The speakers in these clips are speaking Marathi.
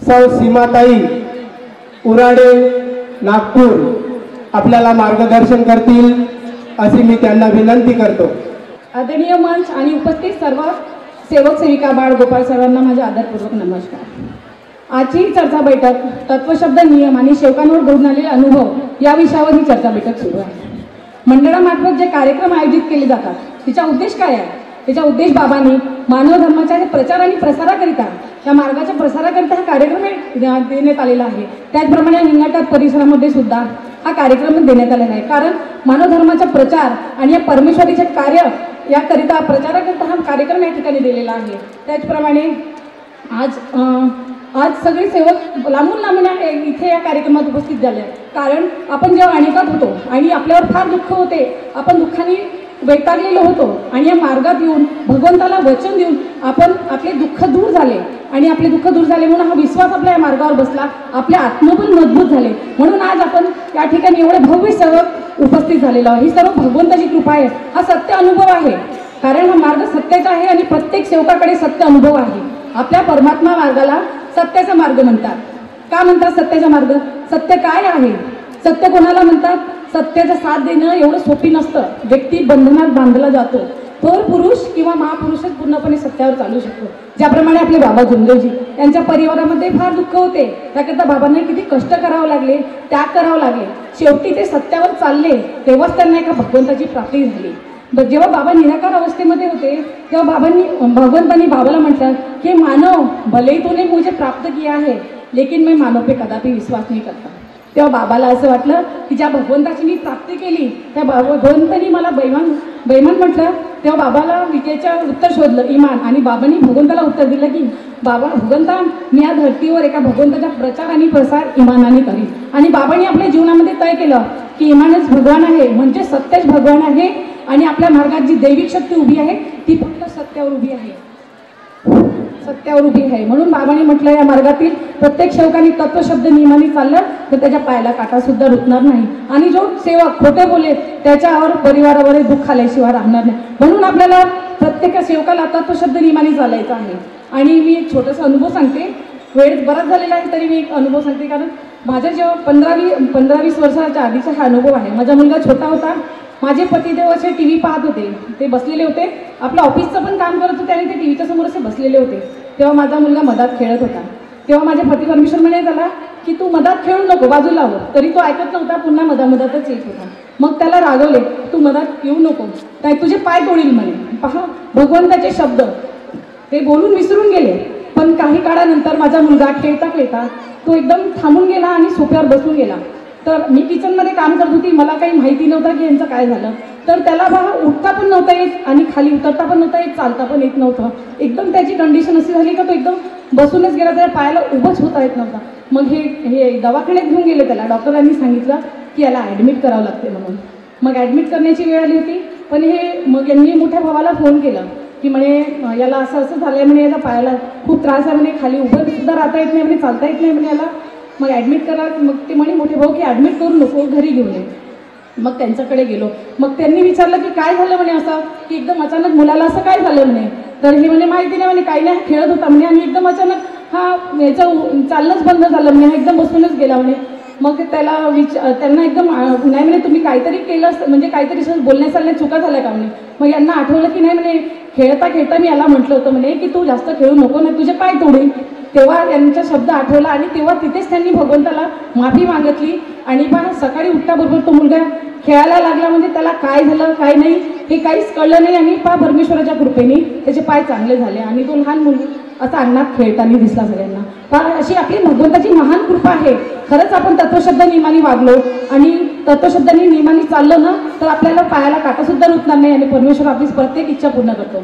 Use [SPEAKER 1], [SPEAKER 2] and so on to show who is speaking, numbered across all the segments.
[SPEAKER 1] सौ सीमाताई उराडे नागपूर आपल्याला मार्गदर्शन करतील अशी मी त्यांना विनंती करतो।
[SPEAKER 2] आदरणीय मंच आणि उपस्थित सर्व सेवक सेविका बाळ गोपाळ सर्वांना माझा आदरपूर्वक नमस्कार। आजची चर्चा बैठक तत्वशब्द नियम आणि सेवकांवर घडून आलेले अनुभव या विषयावर ही चर्चा बैठक सुरू आहे। मंडळामार्फत जे कार्यक्रम आयोजित केले जातात त्याचा उद्देश काय आहे? त्याचा उद्देश बाबांनी मानव धर्माच्या प्रचार आणि प्रसाराकरिता या मार्गाच्या प्रसाराकरिता हा कार्यक्रम देण्यात आलेला आहे। त्याचप्रमाणे हिंगणघाट परिसरामध्ये सुद्धा हा कार्यक्रम देण्यात आलेला आहे, कारण मानव धर्माचा प्रचार आणि या परमेश्वरीचे कार्य याकरिता प्रचाराकरिता हा कार्यक्रम या ठिकाणी दिलेला आहे। त्याचप्रमाणे आज सगळे सेवक लांबून इथे या कार्यक्रमात उपस्थित झाले, कारण आपण जेव्हा अणिकात होतो आणि आपल्यावर फार दुःख होते, आपण दुःखाने वैतागलेलो होतो आणि या मार्गात येऊन भगवंताला वचन देऊन आपण आपले दुःख दूर झाले आणि आपले दुःख दूर झाले म्हणून हा विश्वास आपल्या या मार्गावर बसला, आपले आत्मबल मजबूत झाले म्हणून आज आपण या ठिकाणी एवढे भव्य सेवक उपस्थित झालेलो आहे। ही सर्व भगवंताची कृपा आहे, हा सत्य अनुभव आहे, कारण हा मार्ग सत्याचा आहे आणि प्रत्येक सेवकाकडे सत्य अनुभव आहे। आपल्या परमात्मा मार्गाला सत्याचा मार्ग म्हणतात। का म्हणतात सत्याचा मार्ग? सत्य काय आहे? सत्य कोणाला म्हणतात? सत्याचा साथ देणं एवढं सोपी नसतं। व्यक्ती बंधनात बांधला जातो, थोर पुरुष किंवा महापुरुषच पूर्णपणे सत्यावर चालू शकतो। ज्याप्रमाणे आपले बाबा जुमदेवजी यांच्या परिवारामध्ये फार दुःख होते, त्याकरता बाबांना किती कष्ट करावं लागले, त्याग करावं लागले, शेवटी ते सत्यावर चालले, तेव्हाच त्यांना एका भगवंताची प्राप्ती झाली। जेव्हा बाबा निराकार अवस्थेमध्ये होते तेव्हा भगवंतांनी बाबाला म्हटलं की मानव भले ही तूने मुझे प्राप्त किया है लेकिन मैं मानव पे कदापि विश्वास नहीं करता। तेव्हा बाबाला असं वाटलं की ज्या भगवंताची मी प्राप्ती केली त्या भगवंतांनी मला बैमान म्हटलं। तेव्हा बाबाला विद्येचं उत्तर शोधलं इमान, आणि बाबांनी भगवंताला उत्तर दिलं की बाबा भगवंता मी या धर्तीवर एका भगवंताचा प्रचार आणि प्रसार इमानाने करीन। आणि बाबांनी आपल्या जीवनामध्ये तय केलं की इमानच भगवान आहे, म्हणजे सत्यच भगवान आहे आणि आपल्या मार्गात जी दैविक शक्ती उभी आहे ती फक्त सत्यावर उभी आहे, सत्यावर उभी आहे। म्हणून बाबांनी म्हटलं या मार्गातील प्रत्येक सेवकाने तत्वशब्द नियमाने चाललं तर त्याच्या पायाला काटा सुद्धा रुतणार नाही, आणि जो सेवक खोटे बोले त्याच्यावर परिवारावर दुःख आल्याशिवाय राहणार नाही। म्हणून आपल्याला प्रत्येक सेवकाला तत्वशब्द नियमाने चालायचं आहे। आणि मी एक छोटासा अनुभव सांगते, वेळ बराच झालेला आहे तरी मी एक अनुभव सांगते, कारण माझ्या जेव्हा 15-20 वर्षाच्या आधीचा हा अनुभव आहे। माझा मुलगा छोटा होता, माझे पतिदेव असे टी व्ही पाहत होते, ते बसलेले होते, आपलं ऑफिसचं पण काम करत होते आणि ते टी व्हीच्या समोर असे बसलेले होते। तेव्हा माझा मुलगा मधात खेळत होता, तेव्हा माझे पती परमेश्वर म्हणे त्याला की तू मधात खेळू नको, बाजूला हो। तरी तो ऐकत नव्हता, पुन्हा मधातच येत होता। मग त्याला रागवले, तू मधात येऊ नको, काय तुझे पाय तोडील म्हणे। पहा भगवंताचे शब्द ते बोलून विसरून गेले, पण काही काळानंतर माझा मुलगा खेळता खेळता तो एकदम थांबून गेला आणि सोफ्यावर बसून गेला। तर मी किचनमध्ये काम करत होती, मला काही माहिती नव्हतं की यांचं काय झालं। तर त्याला उठता पण नव्हता येत आणि खाली उतरता पण नव्हता येत, चालता पण येत नव्हतं। एकदम त्याची कंडिशन अशी झाली का तो एकदम बसूनच गेला, त्याच्या पायाला उभंच होता येत नव्हता। मग हे दवाखान्यात घेऊन गेले त्याला, डॉक्टरांनी सांगितलं की याला ॲडमिट करावं लागते म्हणून। मग ॲडमिट करण्याची वेळ आली होती, पण मग यांनी मोठ्या भावाला फोन केलं की म्हणे याला असं झालं आहे म्हणे, याला पायाला खूप त्रास आहे म्हणे, खाली उभं सुद्धा राहता येत नाही म्हणे, चालता येत नाही म्हणे याला, मग ॲडमिट करा। मग ते म्हणे मोठे भाऊ की ॲडमिट करू नको, घरी घेऊन ये। मग त्यांच्याकडे गेलो, मग त्यांनी विचारलं की काय झालं म्हणे असं, की एकदम अचानक मुलाला असं काय झालं म्हणे। तर हे म्हणे माहिती नाही म्हणे, काही नाही खेळत होता म्हणे आणि एकदम अचानक याचं चालणंच बंद झालं म्हणे, हा एकदम बसूनच गेला म्हणे। मग त्यांना एकदम नाही म्हणे तुम्ही काहीतरी केलं म्हणजे काहीतरी बोलण्या चालण्यात चुका झाल्या का म्हणे। मग यांना आठवलं की नाही म्हणे खेळता खेळता मी याला म्हटलं होतं म्हणे की तू जास्त खेळू नको ना, तुझे पाय तोडील। तेव्हा यांचा शब्द आठवला आणि तेव्हा तिथेच त्यांनी भगवंताला माफी मागितली। आणि पण सकाळी उठल्याबरोबर तो मुलगा खेळायला लागला, म्हणजे त्याला काय झालं काय नाही हे काहीच कळलं नाही, आणि परमेश्वराच्या कृपेने त्याचे पाय चांगले झाले आणि तो लहान मुलगा असा अंगणात खेळताना दिसला सगळ्यांना। पण अशी आपली भगवंताची महान कृपा आहे। खरंच आपण तत्वशब्द नियमाने वागलो आणि तत्वशब्दांनी नियमाने चाललो ना तर आपल्याला पायाला काटा सुद्धा रुतणार नाही आणि परमेश्वर आपली प्रत्येक इच्छा पूर्ण करतो।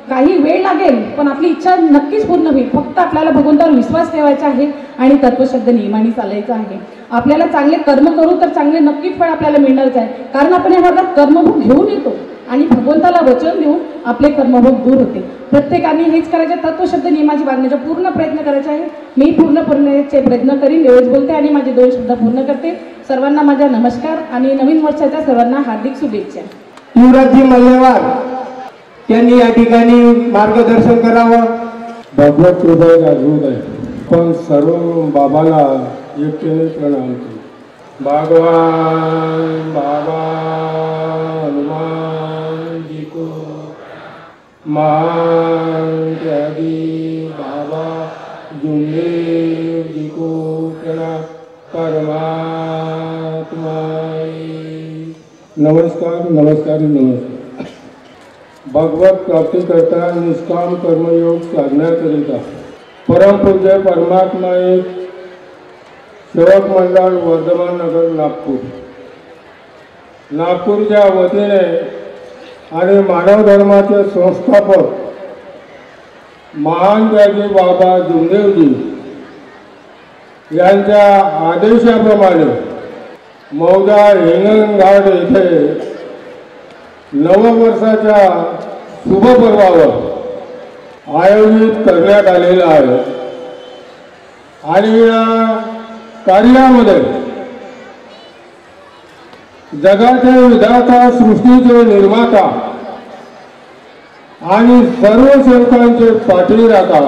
[SPEAKER 2] काही वेळ लागेल पण आपली इच्छा नक्कीच पूर्ण होईल, फक्त आपल्याला भगवंतावर विश्वास ठेवायचा आहे आणि तत्वशब्द नियमाने चालायचं आहे। आपल्याला चांगले कर्म करू तर चांगले नक्कीच फळ आपल्याला मिळणारच आहे, कारण आपण या भागात कर्मभोग घेऊन येतो आणि भगवंताला वचन देऊन आपले कर्मभोग दूर होते। प्रत्येकाने हेच करायचे, तत्वशब्द नियमाची वागण्याचा पूर्ण प्रयत्न करायचा आहे। मी पूर्णपणे प्रयत्न करीन, एवढेच बोलते आणि माझे 2 शब्द पूर्ण करते। सर्वांना माझा नमस्कार आणि नवीन वर्षाच्या सर्वांना हार्दिक शुभेच्छा।
[SPEAKER 1] युवराजजी मल्लेवार यांनी या ठिकाणी मार्गदर्शन करावं।
[SPEAKER 3] भगवत हृदय गाजवत आहे, आपण सर्व बाबाला एकतेने प्रणाम करू. भगवान बाबा हनुमान जी को, महान त्यागी बाबा जुम्मेर जी को प्रणाम. परमात्मा नमस्कार नमस्कार नमस्कार. भगवत प्राप्ती करता निष्काम कर्मयोग साधण्याकरिता परमपूज्य परमात्मा एक सेवक मंडळ वर्धमान नगर नागपूरच्या वतीने आणि मानव धर्माचे संस्थापक महान त्यागी बाबा जुमदेवजी यांच्या आदेशाप्रमाणे मौदा हिंगणघाट येथे नववर्षाच्या शुभपर्वावर आयोजित करण्यात आलेला आहे. आणि या कार्यामध्ये जगाचे विधाता, सृष्टीचे निर्माता आणि सर्व सेवकांचे पाठीराखा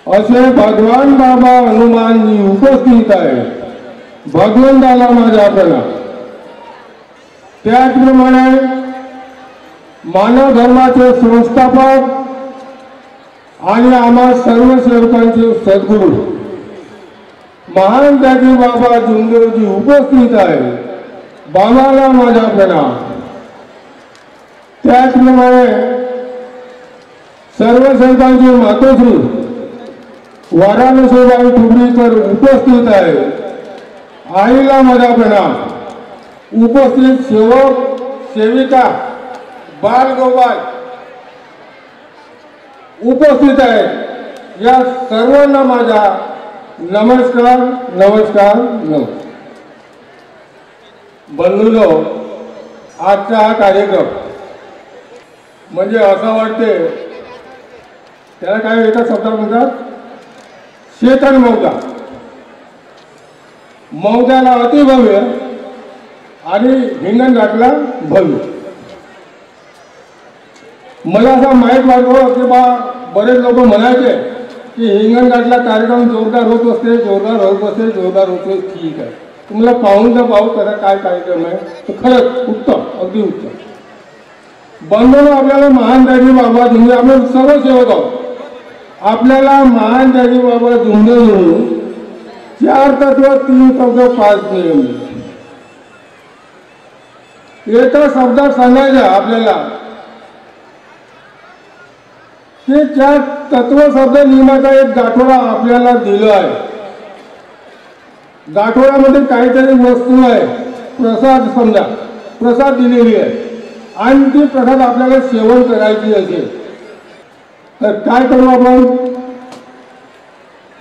[SPEAKER 3] असे भगवान बाबा हनुमानजी उपस्थित आहे. भगवंताला माझा प्रणाम. त्याचप्रमाणे मानव धर्माचे संस्थापक आणि आम्हा सर्व सेवकांचे सद्गुरू महान त्यागी बाबा जुमदेवजी उपस्थित आहे. बाबाला माझा प्रणाम. त्याचप्रमाणे सर्व सेवकांचे मातोश्री वाराणसीबाई ठुबरीकर उपस्थित आहे. आईला माझा प्रणाम. उपस्थित सेवक सेविका बालगोपाल उपस्थित आहे. या सर्वांना माझा नमस्कार नमस्कार नमस्कार. बंधूंनो, आजचा हा कार्यक्रम म्हणजे असं वाटते त्याला काय एका शब्दात म्हणतात, शेतन मौदा. मौद्याला अतिभव्य आणि हिंगणघाटला भव्य. मला असं माहीत वाटतं की बरेच लोक म्हणायचे की हिंगणघाटला कार्यक्रम जोरदार होत असते, जोरदार होत असते, जोरदार होते. ठीक आहे, तुम्हाला पाहून तर पाहू कसा काय कार्यक्रम आहे. तर खरंच उत्तम, अगदी उत्तम. बंधूंनो, आपल्याला महान त्यागी बाबा जुमदे, आपण सर्व सेवक आहोत. आपल्याला महान त्यागी बाबा जुमदे म्हणून 4 तत्व 3 शब्द 5 नियम. एका शब्दात सांगायचं आपल्याला ते 4 तत्व शब्द नियमाचा एक गाठोडा आपल्याला दिला आहे. गाठोड्यामध्ये काहीतरी वस्तू आहे, प्रसाद, समजा प्रसाद दिलेली आहे आणि ती प्रसाद आपल्याला सेवन करायची असेल तर काय करू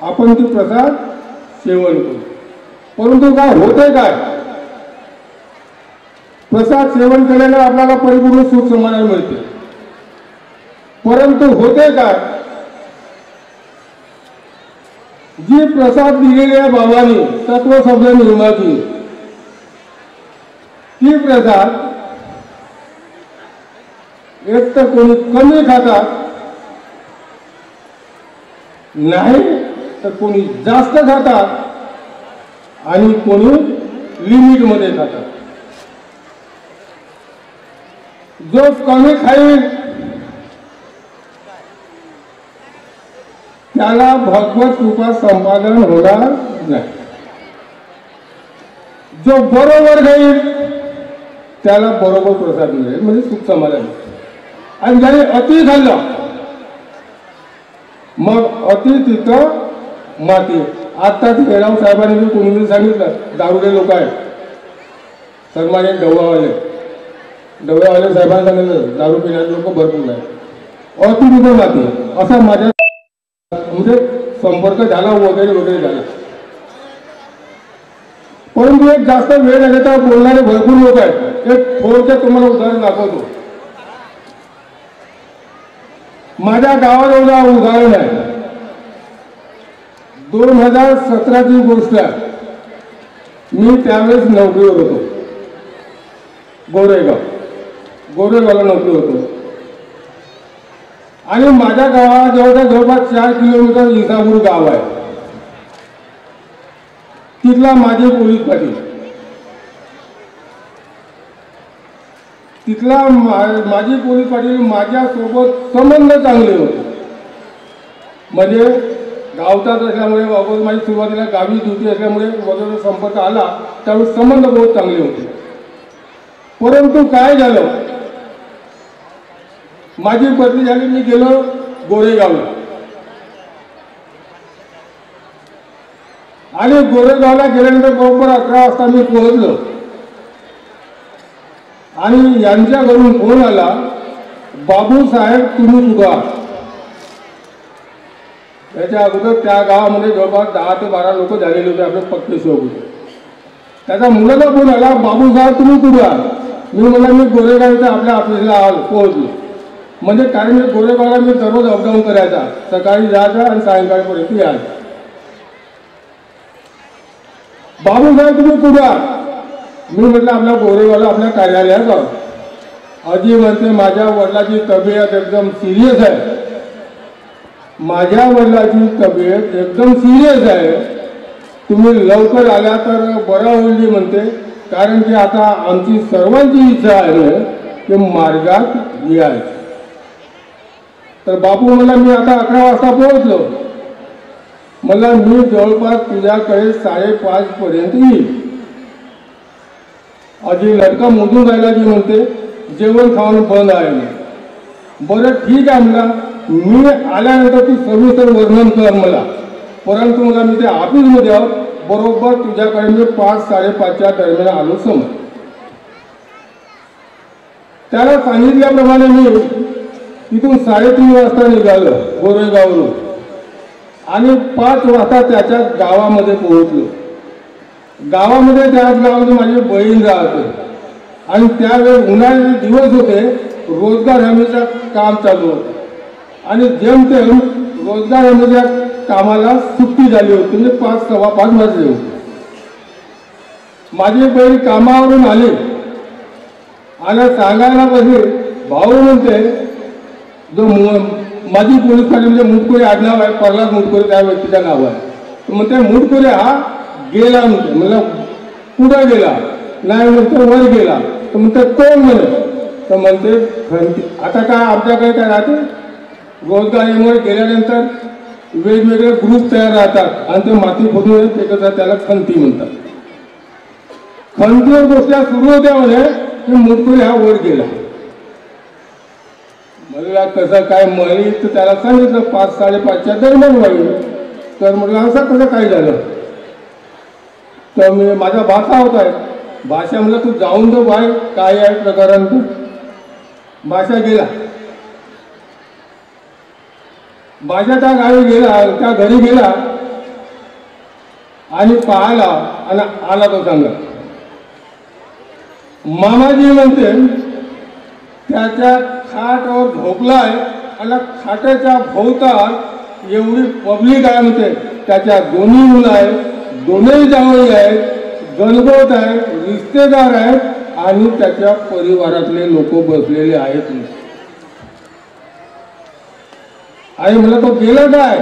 [SPEAKER 3] आपण ती प्रसाद सेवन करू. परंतु काय होते, काय प्रसाद सेवन केल्याने आपल्याला परिपूर्ण सुख समाधान मिळते. परंतु होते काय, जी प्रसाद दिलेली आहे बाबांनी तत्व शब्द नियमाची, ती प्रसाद एक तर कोणी कमी खातात, नाही तर कोणी जास्त खातात आणि कोणी लिमिट मध्ये खातात. जो कमी खाईल त्याला भगवत कृपा संपादन होणार नाही. जो बरोबर घेईल त्याला बरोबर प्रसाद मिळेल, म्हणजे सुख समाधान. आणि ज्याने अति खाल्लं मग अति तिथं माती. आत्ताच हेराव साहेबांनी कोणी सांगितलं, दारुडे लोक आहेत सन्मानित डवळेवाले साहेबांनी सांगितलं दारू पिणारे लोक भरपूर आहेत, अति तिथं माती. असा माझ्या म्हणजे संपर्क झाला वगैरे वगैरे झाला. परंतु एक जास्त वेळ झाला तर बोलणारे भरपूर लोक आहेत. एक थोडक्यात तुम्हाला उदाहरण दाखवतो. माझ्या गावाजवळ उदाहरण आहे. 2017ची गोष्ट आहे. मी त्यावेळेस नोकरीवर होतो, गोरेगावला नोकरी होतो. आणि माझ्या गावाजवळ जवळपास 4 किलोमीटर इसापूर गाव आहे. तिथला माझे पोलीस पाटील, तिथला माझी पोलीस पाटील माझ्यासोबत संबंध चांगले होते. म्हणजे गावचाच असल्यामुळे वगैरे माझी सुरुवातीला गावी ड्युटी असल्यामुळे वगैरे संपर्क आला त्यावेळी संबंध बहुत चांगले होते. परंतु काय झालं, माझी बदली झाली. मी गेलो गोरेगावला आणि गोरेगावला गेल्यानंतर बरोबर 11 वाजता मी पोहोचलो आणि यांच्या घरून फोन आला, बाबू साहेब तुम्ही सुद्धा. त्याच्या अगोदर त्या गावामध्ये जवळपास 10 ते 12 लोक झालेले होते आपले पक्के सोबत. त्याचा मुलाचा फोन आला, बाबू साहेब तुम्ही कुठे आहात. मी म्हणला मी गोरेगावच्या आपल्या ऑफिसला पोहोचलो. म्हणजे कारण मी गोरेगावला मी दररोज अपडाऊन करायचा, सकाळी जायचा आणि सायंकाळपर्यंत यायचा. बाबू साहेब तुम्ही कुठे आहात. मी म्हटलं आपल्या गोरेगावला आपल्या कार्यालयात आहोत. अजी म्हणते माझ्या वडिलांची तब्येत एकदम सिरियस आहे. माझ्या वडिलांची तब्येत एकदम सिरियस आहे, तुम्ही लवकर आल्या तर बरं होईल म्हणते. कारण की आता आमची सर्वांची इच्छा आहे की मार्गात यायचं. तर बापू मला मी आता 11 वाजता पोहोचलो. मला मी जवळपास तुझ्याकडे 5:30 पर्यंत येईल. अजी लडका मोजून राहिला की म्हणते जेवण खावण बंद आहे. बरं ठीक आहे म्हणला, मी आल्यानंतर तू सविस्तर वर्णन कर मला. परंतु मला मी ते ऑफिसमध्ये बरोबर तुझ्याकडे मी 5-5:30च्या दरम्यान आलो समज. त्याला सांगितल्याप्रमाणे मी तिथून 3:30 वाजता निघालो गोरेगाववरून आणि 5 वाजता त्याच्या गावामध्ये पोहोचलो. गावामध्ये त्याच गावामध्ये माझी बहीण राहते आणि त्यावेळेस उन्हाळ्याचे दिवस होते, रोजगार हमीचं काम चालू होतं आणि जेमतेम रोजगार हमीच्या कामाला सुट्टी झाली होती. म्हणजे 5-5:15 वाजले होते. माझी बहीण कामावरून आली आणि सांगायला पाहिजे भाऊ म्हणते जो माझी पोलीस पाटील म्हणजे मुटकुरे आडनाव आहे, प्रल्हाद मुटकुरे त्या व्यक्तीचं नाव आहे. म्हणते मुटकुरे हा गेला म्हणते. म्हणलं कुठं गेला. नाही म्हणतो वर गेला. तर म्हणते कोण म्हणे. तर म्हणते आता काय आमच्याकडे काय राहते, रोजगारीमुळे गेल्यानंतर वेगवेगळे ग्रुप तयार राहतात आणि ते माती खोदून ते करतात, त्याला खंती म्हणतात. खंतीवर गोष्टी सुरू होत्या म्हणे की मुटकुरे हा वर गेला. मला कसं काय मळी तर त्याला सांगितलं 5-5:30च्या दरम्यान व्हावी. तर म्हटलं असं कसं काय झालं. तर मी माझा भाषा होता भाषा म्हणलं तू जाऊन दो बाय काय आहे प्रकरण. भाषा गेला, भाषा त्या गावी गेला, त्या घरी गेला आणि पाहिला आणि आला तो सांगा. मामाजी म्हणते त्याच्या खाटावर झोपलाय आणि खाटाच्या भोवतात एवढी पब्लिक आहे म्हणते. त्याच्या दोन्ही मुलं आहेत, दोन्ही जावई आहेत, गणगोत आहे, रिश्तेदार आहेत आणि त्याच्या परिवारातले लोक बसलेले आहेत. आणि मला तो गेला काय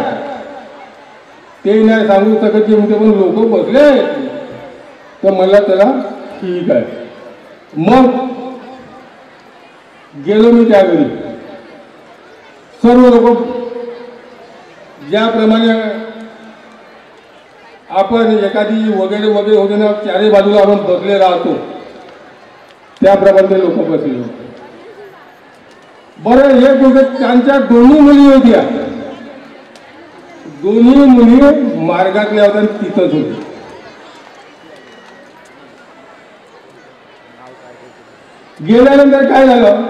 [SPEAKER 3] ते नाही सांगू शकत की म्हणते पण लोक बसले आहेत. तर मला त्याला ठीक आहे. मग गेलो मी त्या घरी. सर्व लोक ज्याप्रमाणे आपण एखादी वगैरे वगैरे होते ना, चारही बाजूला आपण बसले राहतो त्याप्रमाणे ते लोक बसले होते. बरं एक गोष्ट, त्यांच्या दोन्ही मुली होत्या, दोन्ही मुली मार्गातल्या होत्या तिथंच होती. गेल्यानंतर काय झालं,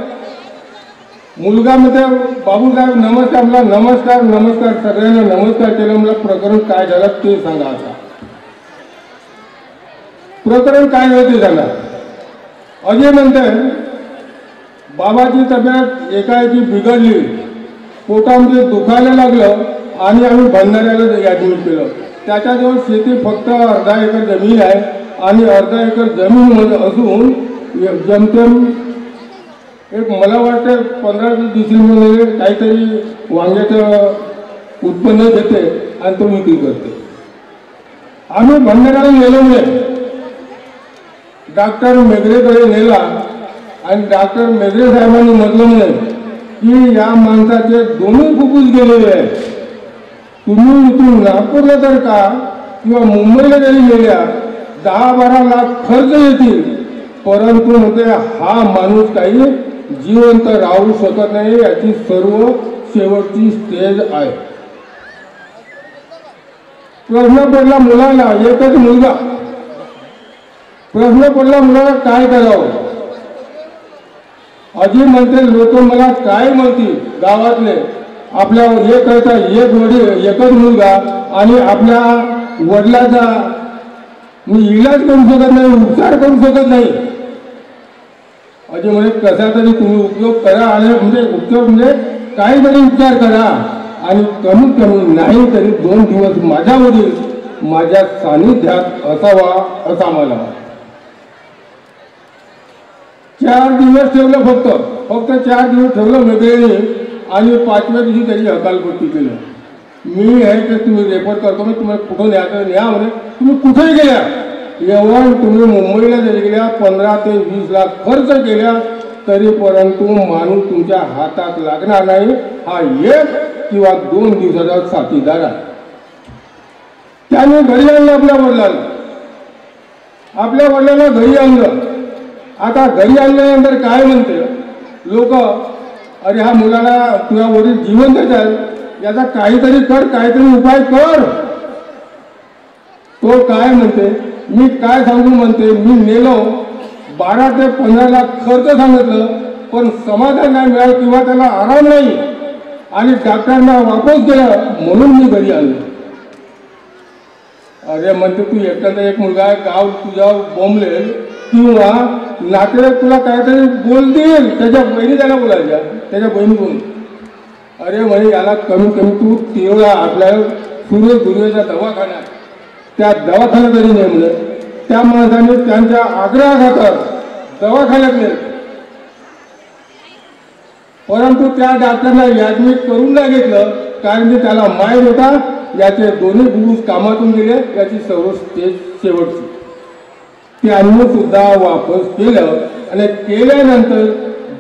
[SPEAKER 3] मुलगा म्हणते बाबूसाहेब नमस्कार. मला नमस्कार नमस्कार सगळ्यांना नमस्कार केलं. मला प्रकरण काय झालं ते सांगा. आता प्रकरण काय झालं ते सांगा. अजय म्हणते बाबाची तब्येत एकाएकी बिघडली, पोटामध्ये दुखायला लागलं आणि आम्ही भंडाऱ्याला ॲडमिट केलं. त्याच्याजवळ शेती फक्त अर्धा एकर जमीन आहे आणि अर्धा एकर जमीन असून जमतेम एक मला वाटतं 15-20 दिवसांमध्ये काहीतरी वांग्याचं उत्पन्न देते आणि तो विक्री करते. आम्ही भंडाऱ्याला नेलो नाही, डॉक्टर मेघरेकडे नेला आणि डॉक्टर मेघरे साहेबांनी म्हटलं नाही की या माणसाचे दोन्ही फुफ्फुस गेलेले आहेत, तुम्ही इथून नागपूरला तर का किंवा मुंबईला जरी गेल्या 10-12 लाख खर्च येतील, परंतु म्हणते हा माणूस काही जिवंत राहू शकत नाही, याची सर्व शेवटची स्टेज आहे. प्रश्न पडला मुलाला, एकच मुलगा, प्रश्न पडला मुलाला काय करावं. अजी म्हणते लोक मला काय म्हणतील गावातले, आपल्या एक वडील एकच मुलगा आणि आपल्या वडिलाचा मी इलाज करू शकत नाही, उपचार करू शकत नाही. अजय म्हणे कसा तरी तुम्ही उपयोग करा आणि म्हणजे उपयोग म्हणजे काहीतरी उपचार करा आणि कमीत कमी नाही तरी 2 दिवस माझ्या वडील माझ्या सानिध्यात असावा असा मला. 4 दिवस ठेवलं, फक्त 4 दिवस ठेवलं मेघरेने आणि 5व्या दिवशी त्याची हकालपट्टी केली. मी आहे ते तुम्ही रेफर करतो, मी तुम्हाला कुठं न्या म्हणे, तुम्ही कुठेही गेल्या, एवढं तुम्ही मुंबईला जरी गेल्या 15 ते 20 लाख खर्च केल्या तरी परंतु माणूस तुमच्या हातात लागणार नाही. हा 1 किंवा 2 दिवसाचा साथीदार आहे. त्याने घरी आणलं आपल्या वडिलांना घरी आणलं. आता घरी आणल्यानंतर काय म्हणते लोक, अरे हा मुलाला तुझ्या वडील जिवंत आहे, याचा काहीतरी कर, काहीतरी उपाय कर. तो काय म्हणते, मी काय सांगू म्हणते, मी नेलो 12 ते 15 लाख खर्च सांगितलं पण समाधान नाही मिळालं किंवा त्याला आराम नाही आणि डॉक्टरांना वापस केलं म्हणून मी घरी आणलं. अरे म्हणते तू एकट्याचा एक मुलगा आहे, गाव तुझ्यावर बोंबलेल किंवा नातेवाईक तुला काहीतरी बोलतील, त्याच्या बहिणी त्याला बोलायच्या, त्याच्या बहिणी बोल. अरे म्हणे याला कमीत कमी तू तेवढा आपल्या सुरेचा दवाखाना, त्या दवाखान्यात तरी नेमलं. त्या माणसाने त्यांच्या आग्रहाखातर दवाखान्यात नेलं, परंतु त्या डॉक्टरला ॲडमिट करून नाही घेतलं कारण की त्याला माहीत होता याचे दोन्ही फुफ्फुस कामातून गेले, याची सर्व स्टेज शेवटची. त्यांनी सुद्धा वापस केलं आणि केल्यानंतर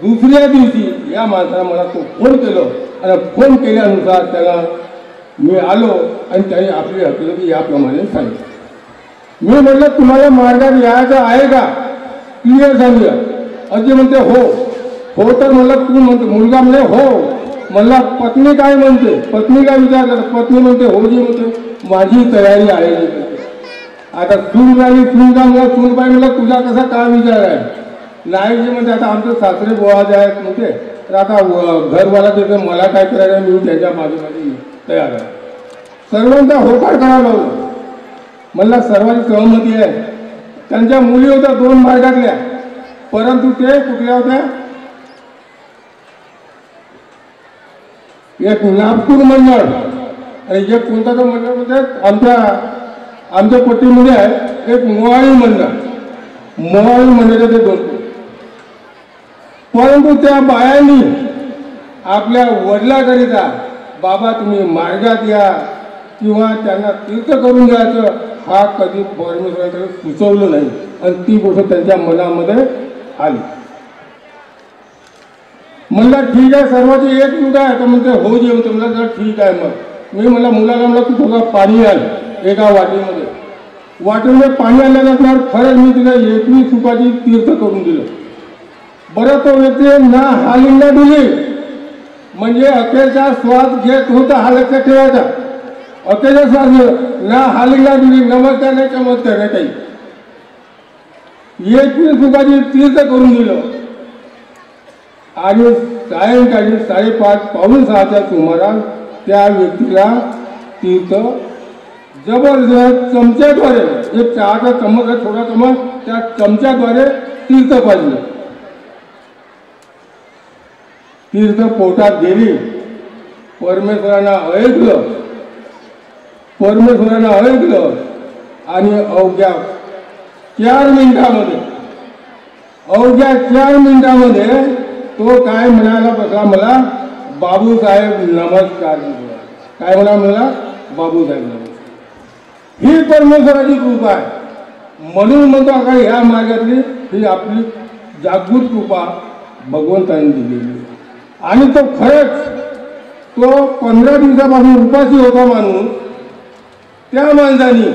[SPEAKER 3] दुसऱ्या दिवशी या माणसाला मला तो फोन केलं आणि फोन केल्यानुसार त्याला मी आलो आणि त्याने आपली हकीकत याप्रमाणे सांगितलं. मी म्हटलं तुम्हाला मार्गात यायचं आहे का, क्लिअर सांगूया. अजय म्हणते हो तर म्हणलं तू म्हणते, मुलगा म्हणे हो. म्हणला पत्नी काय म्हणते, पत्नीला विचारलं, पत्नी म्हणते हो जी म्हणते माझी तयारी आहे. आता सून झाली, सून का मला सूनबाई म्हणलं तुझा कसा काय विचार आहे. नाही जी म्हणते आता आमचे सासरे बोळा जे आहेत म्हणते, तर आता घरवाला तिथे मला काय करायचं, मी त्याच्या माझी तयार आहे. सर्वांचा होकार करायला लावलं. म्हणला सर्वांची सहमती आहे. त्यांच्या मुली होत्या 2 मार्गातल्या, परंतु ते कुठल्या होत्या, एक नागपूर मंडळ आणि एक कोणता तो मंडळ म्हणजे आमच्या पट्टीमध्ये आहे एक मोहाळी मंडळाचे ते 2. परंतु त्या बायांनी आपल्या वडिलाकरिता बाबा तुम्ही मार्गात या किंवा त्यांना तीर्थ करून द्यायचं हा कधी परमेश्वराकडे सुचवलं नाही आणि ती गोष्ट त्यांच्या मनामध्ये आली. म्हणलं ठीक आहे, सर्वांची एक मुलगा आहे तर म्हणते हो जे होतं. म्हणलं तर ठीक आहे. मग मी म्हणलं मुलाला म्हणलं तू थोडं पाणी आण एका वाटीमध्ये पाणी आल्यानंतर खरंच मी तिला 21 सुपाची तीर्थ करून दिलं. बरं तो व्यक्ती ना हालिंगा दिली म्हणजे अखेरचा श्वास घेत होता, हा लक्षात ठेवायचा. अखेरचा श्वास ना हालिंगा दिली, नमस्कार नाही चमत्कार नाही काही, 21 सुपाची तीर्थ करून दिलं. आणि सायंकाळी 5:30 पाऊण 6च्या सुमारास त्या व्यक्तीला तीर्थ जबरदस्त चमच्याद्वारे, एक चहाचा चमच आहे छोटा चमच, त्या चमच्याद्वारे तीर्थ पाजलं. तीर्थ पोटात गेली. परमेश्वरानं ऐकलं आणि अवघ्या 4 मिनिटामध्ये तो काय म्हणायला बघा, मला बाबूसाहेब नमस्कार. काय मला बाबूसाहेब नमस्कार. ही परमेश्वराची कृपा आहे. म्हणून म्हणतो का ह्या मार्गातली ही आपली जागृत कृपा भगवंताने दिलेली. आणि तो खरंच तो 15 दिवसापासून उपाशी होता माणूस. त्या माणसाने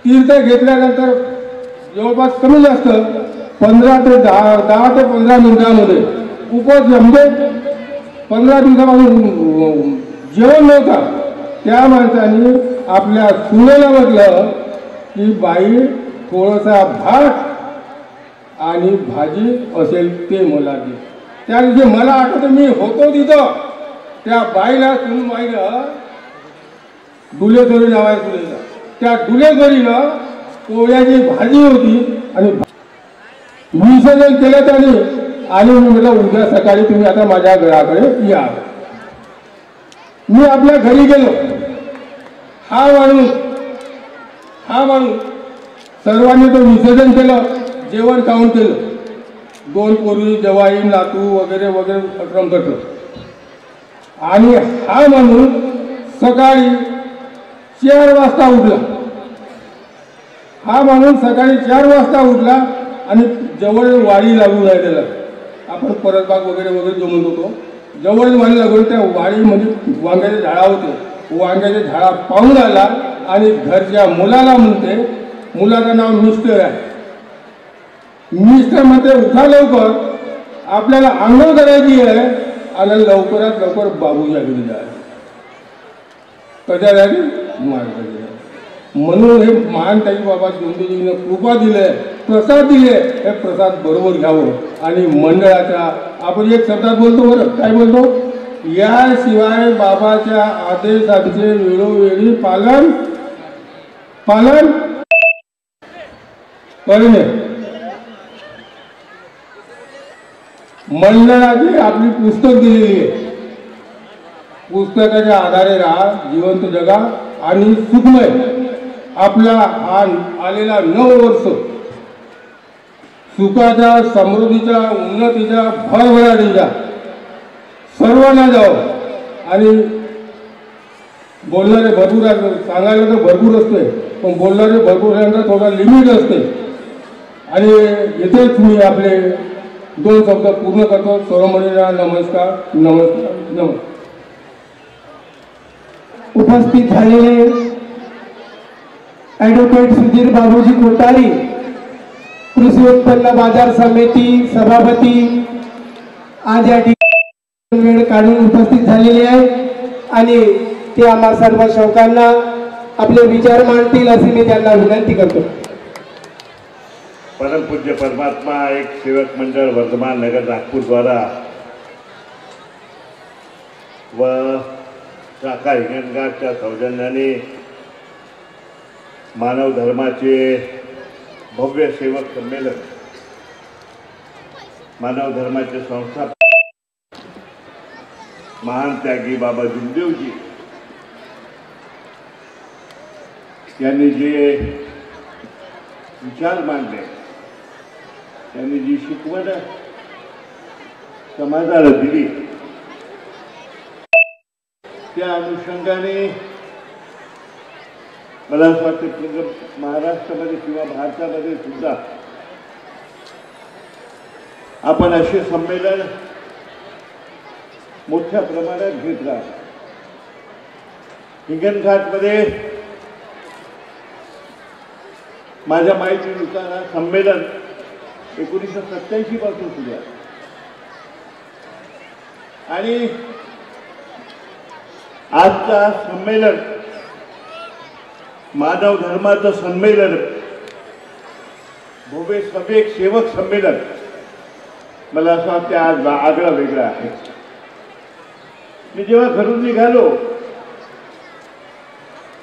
[SPEAKER 3] तीर्थ घेतल्यानंतर जवळपास कमी जास्त 10 ते 15 मिनिटांमध्ये उपवास म्हणजे 15 दिवसापासून जेवण नव्हता. त्या माणसाने आपल्या सुनेला म्हटलं की बाई थोडासा भात आणि भाजी असेल ते मला दे. त्या दिवशी मला आठवतं मी होतो तिथं. त्या बाईला सुन बाईला डुलेझरी लावायला तुलेला. त्या डुलेझरीला पोळ्याची भाजी होती आणि विसर्जन केलं त्याने. आणि मी म्हटलं उद्या सकाळी तुम्ही आता माझ्या घराकडे या. मी आपल्या घरी गेलो. हा माणूस सर्वांनी तो विसर्जन केलं. जेवण खाऊन केलं. 2 पोरी जवाई नातू वगैरे वगैरे अक्रम करतो. आणि हा माणूस सकाळी 4 वाजता उठला. हा माणूस सकाळी 4 वाजता उठला आणि जवळ वाडी लागून राहिलेला. आपण परसबाग वगैरे वगैरे जो म्हणतो तो जवळ वाडी लागून त्या वाडीमध्ये वांग्याचे झाडा होते. वांग्याचे झाडा पाहून आला आणि घरच्या मुलाला म्हणते, मुलाचं नाव मिस्टर आहे. मिस्टर म्हणते उठा लवकर, आपल्याला आंघोळ करायची आहे आणि लवकरात लवकर बाबूच्या घरी जाय. कशा झाली मार्ग. म्हणून हे महान ताई बाबा जोंधेजीने कृपा दिले, प्रसाद दिले. हे प्रसाद बरोबर घ्यावं. आणि मंडळाच्या आपण एक शब्दात बोलतो बरं, काय बोलतो, याशिवाय बाबाच्या आदेशांचे वेळोवेळी पालन करणे. मंडळाची आपली पुस्तक दिलेली आहे. पुस्तकाच्या आधारे राहा, जिवंत जगा आणि सुखमय. आपला हा आलेला 9 वर्ष सुखाच्या, समृद्धीच्या, उन्नतीच्या, भरभराटीच्या सर्वांना जावं. आणि बोलणारे भरपूर असते, सांगायला तर भरपूर असते, पण बोलणारे भरपूर असल्यानंतर थोडा लिमिट असते. आणि इथेच मी आपले 2 शब्द पूर्ण करतो. सर्वमणीला नमस्कार.
[SPEAKER 1] उपस्थित झालेले ॲडव्होकेट सुधीर बाबूजी कोठारी, कृषी उत्पन्न बाजार समिती सभापती, आज या ठिकाणी वेळ काढून उपस्थित झालेले आहे. आणि ते आम्हा सर्व शौकांना आपले विचार मांडतील अशी मी त्यांना विनंती करतो.
[SPEAKER 4] परमपूज्य परमात्मा एक सेवक मंडळ वर्धमान नगर नागपूर द्वारा व शाखा हिंगणघाटच्या सौजन्याने मानव धर्माचे भव्य सेवक संमेलन, मानव धर्माचे संस्थापक महान त्यागी बाबा जुमदेवजी यांनी जे विचार मांडले, त्यांनी जी शिकवण समाजाला दिली, त्या अनुषंगाने मला असं वाटतं महाराष्ट्रामध्ये किंवा भारतामध्ये सुद्धा आपण असे संमेलन मोठ्या प्रमाणात घेत राहतो. हिंगणघाटमध्ये माझ्या माहितीनुसार हा संमेलन 1987 पासून सुरू आहे. आणि आजचा संमेलन मानव धर्माचं संमेलन, भव्य सभेक सेवक संमेलन, मला असं वाटतं आज आगळा वेगळा आहे. मी जेव्हा घरून निघालो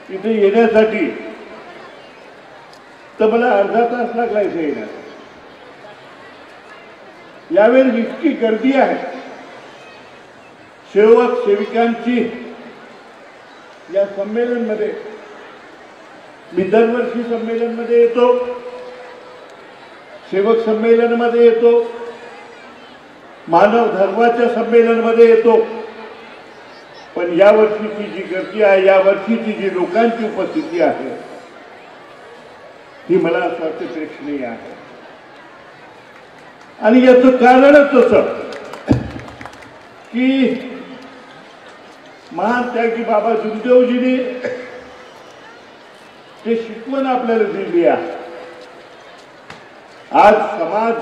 [SPEAKER 4] इथे येण्यासाठी तर मला अर्धा तास लागला इथे येण्यासाठी. यावेळी इतकी गर्दी आहे सेवक सेविकांची या संमेलनमध्ये. मी दरवर्षी संमेलनमध्ये येतो, सेवक संमेलनामध्ये येतो. मानव धर्माच्या संमेलनामध्ये येतो, पण या वर्षीची जी गर्दी आहे, या वर्षीची जी लोकांची उपस्थिती आहे, ही मला असं वाटतं प्रेक्षणीय आहे. आणि याचं कारणच असं की महान त्यागी बाबा जुमदेवजींनी ते शिकवण आपल्याला दिली आहे. आज समाज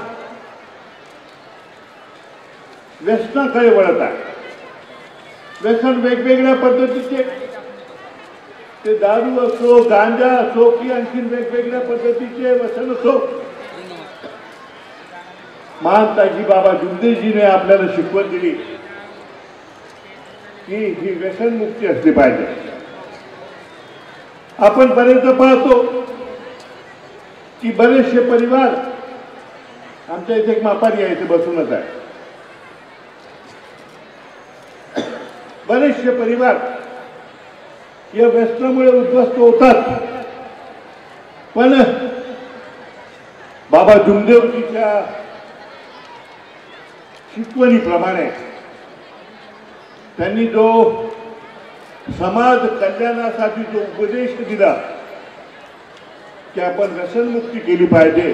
[SPEAKER 4] व्यसनाकडे वळत आहे. व्यसन वेगवेगळ्या पद्धतीचे, ते दारू असो, गांजा असो, की आणखीन वेगवेगळ्या पद्धतीचे व्यसन असो, महान त्यागी बाबा जुमदेवजीने आपल्याला शिकवण दिली की ही व्यसनमुक्ती असली पाहिजे. आपण बरेचदा पाहतो की बरेचसे परिवार, आमच्या इथे एक मापारी आहे, इथे बसूनच आहे, बरेचसे परिवार या व्यसनामुळे उद्ध्वस्त होतात. पण बाबा जुमदेवजीच्या शिकवणीप्रमाणे त्यांनी जो समाज कल्याणासाठी जो उपदेश दिला की आपण व्यसनमुक्ती केली पाहिजे,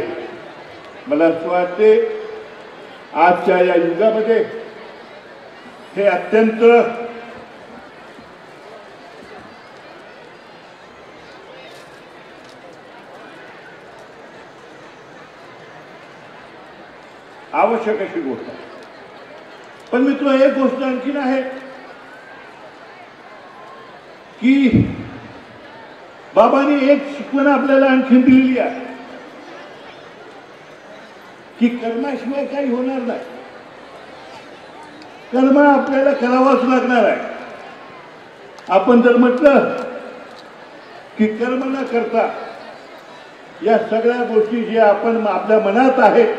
[SPEAKER 4] मला असं वाटते आजच्या या युगामध्ये हे अत्यंत आवश्यक अशी गोष्ट आहे. पण मित्र, एक गोष्ट आणखीन आहे की बाबांनी एक शिकवण आपल्याला आणखीन दिलेली आहे की कर्माशिवाय काही होणार नाही. कर्म आपल्याला करावाच लागणार आहे. आपण जर म्हटलं की कर्म न करता या सगळ्या गोष्टी जे आपण आपल्या मनात आहेत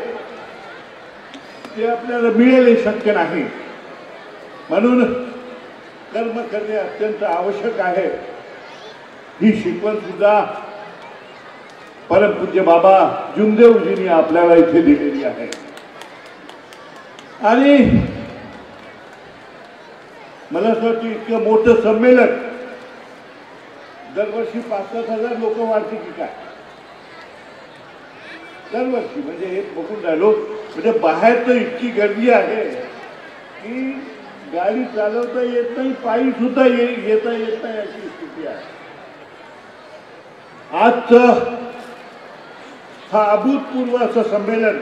[SPEAKER 4] ते आपल्याला मिळेल हे शक्य नाही. म्हणून कर्म करणे अत्यंत आवश्यक आहे. ही शिकवण सुद्धा परमपूज्य बाबा जुमदेवजींनी आपल्याला इथे दिलेली आहे. आणि मला असं वाटतं इतकं मोठं संमेलन दरवर्षी 5-7 हजार लोक वाढते की काय, दरवर्षी. म्हणजे हे बघून राहिलो, म्हणजे बाहेर तर इतकी गर्दी आहे की गाडी चालवता येत नाही, पायी सुद्धा येता येत नाही अशी स्थिती आहे. आजचं हा अभूतपूर्व असं संमेलन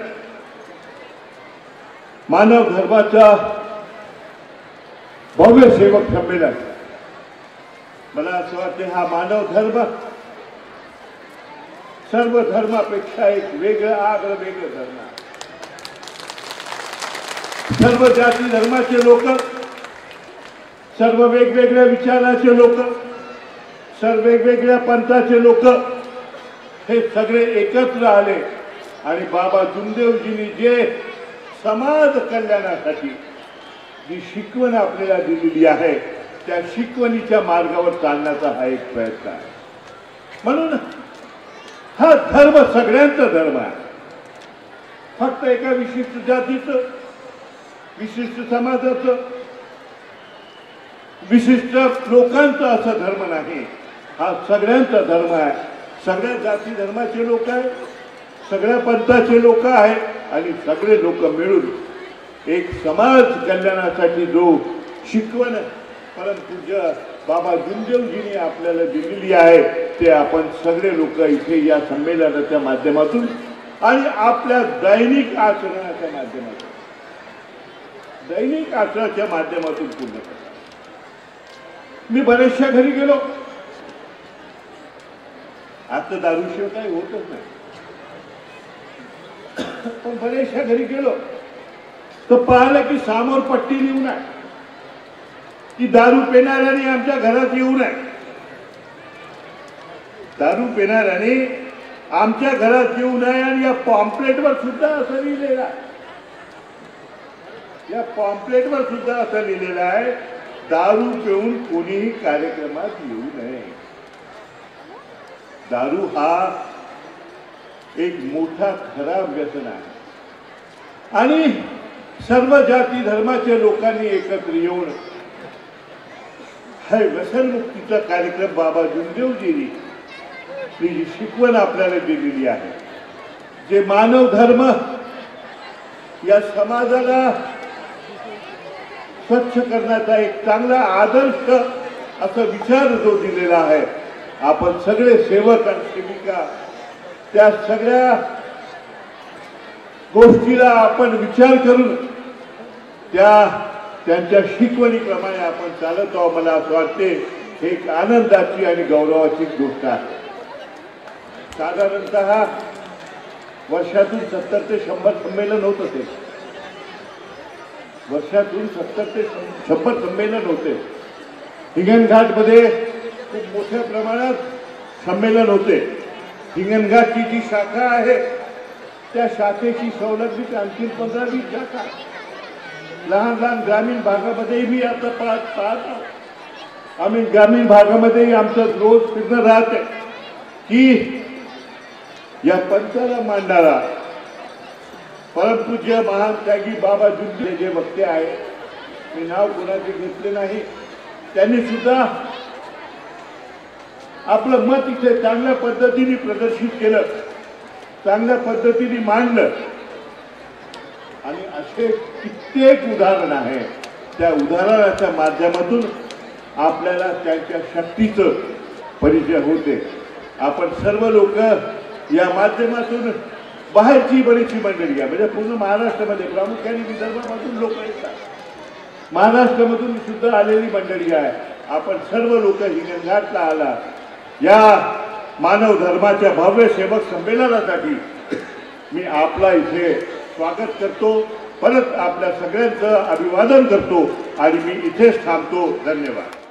[SPEAKER 4] मानव धर्माचा भव्य सेवक संमेलन. मला असं वाटतं हा मानव धर्म सर्व धर्मापेक्षा एक वेगळं आगळं वेगळं धर्म आहे. सर्व जाती धर्माचे लोक, सर्व वेगवेगळ्या विचाराचे लोक, सर्व वेगवेगळ्या पंथाचे लोक हे सगळे एकत्र आले आणि बाबा जुमदेवजींनी जे समाज कल्याणासाठी जी शिकवण आपल्याला दिलेली आहे त्या शिकवणीच्या मार्गावर चालण्याचा हा एक प्रयत्न आहे. म्हणून हा धर्म सगळ्यांचा धर्म आहे. फक्त एका विशिष्ट जातीचं, विशिष्ट समाजाचं, विशिष्ट लोकांचा असा धर्म नाही. हा सगळ्यांचा धर्म आहे. सगळ्या जाती धर्माचे लोक आहेत, सगळ्या पंथाचे लोक आहेत आणि सगळे लोक मिळून एक समाज कल्याणासाठी जो शिकवण परमपूज्य बाबा जुमदेवजींनी आपल्याला दिलेली आहे ते आपण सगळे लोक इथे या संमेलनाच्या माध्यमातून आणि आपल्या दैनिक आचरणाच्या माध्यमातून पूर्ण करतो. मी बऱ्याचशा घरी गेलो, आता दारूशिवाय काही होतच नाही, पण बऱ्याचशा घरी गेलो तर पाहिलं की समोर पट्टी लिहून आहे की दारू पिणाऱ्याने आमच्या घरात येऊ नये. दारू पिणाऱ्याने आमच्या घरात येऊ नये. आणि या पॉम्पलेटवर सुद्धा असं लिहिलेलं आहे, या पॉम्पलेटवर सुद्धा असं लिहिलेलं आहे, दारू पिऊन कोणीही कार्यक्रमात येऊ नये. दारू हा एक मोठा खराब व्यसन आहे. आणि सर्व जाती धर्माच्या लोकांनी एकत्र येऊन हा व्यसनमुक्तीचा कार्यक्रम बाबा जुमदेवजींनी ही शिकवण आपल्याला दिलेली आहे. जे मानव धर्म या समाजाला स्वच्छ करण्याचा एक चांगला आदर्श असा विचार जो दिलेला आहे, आपण सगळे सेवक आणि सेविका त्या सगळ्या गोष्टीला आपण विचार करून त्यांच्या शिकवणीप्रमाणे आपण चालत आहोत. मला असं वाटते हे एक आनंदाची आणि गौरवाची गोष्ट आहे. साधारणतः वर्षातून 70 ते 100 संमेलन होत होते. वर्षातून 70 ते 100 संमेलन होते. हिंगणघाटमध्ये खूप मोठ्या प्रमाणात संमेलन होते. हिंगणघाटची जी शाखा आहे त्या शाखेची सवलतीत आणखी 15-20 शाखा लहान लहान ग्रामीण भागामध्येही मी आता पाहतो. आम्ही ग्रामीण भागामध्येही आमचं रोज फिरणं राहते की या पंथाला मांडणारा परमपूज्य महान त्यागी बाबा जुमदेव जे वक्ते आहे, मी नाव कोणाचे घेतले नाही, त्यांनी सुद्धा आपलं मत इथे चांगल्या पद्धतीने प्रदर्शित केलं, चांगल्या पद्धतीने मांडलं. आणि असे कित्येक उदाहरण आहे. त्या उदाहरणाच्या माध्यमातून आपल्याला त्यांच्या शक्तीचं परिचय होते. आपण सर्व लोक या माध्यमातून बाहेरची बरीचशी मंडळी आहे, म्हणजे पूर्ण महाराष्ट्रामध्ये प्रामुख्याने विदर्भामधून लोक येतात, महाराष्ट्रामधून सुद्धा आलेली मंडळी आहे. आपण सर्व लोक हिंगणघाटला आला या मानव धर्माच्या भव्य सेवक संमेलनासाठी मी आपला इथे स्वागत करतो. परत आपल्या सगळ्यांचं अभिवादन करतो आणि मी इथेच थांबतो. धन्यवाद.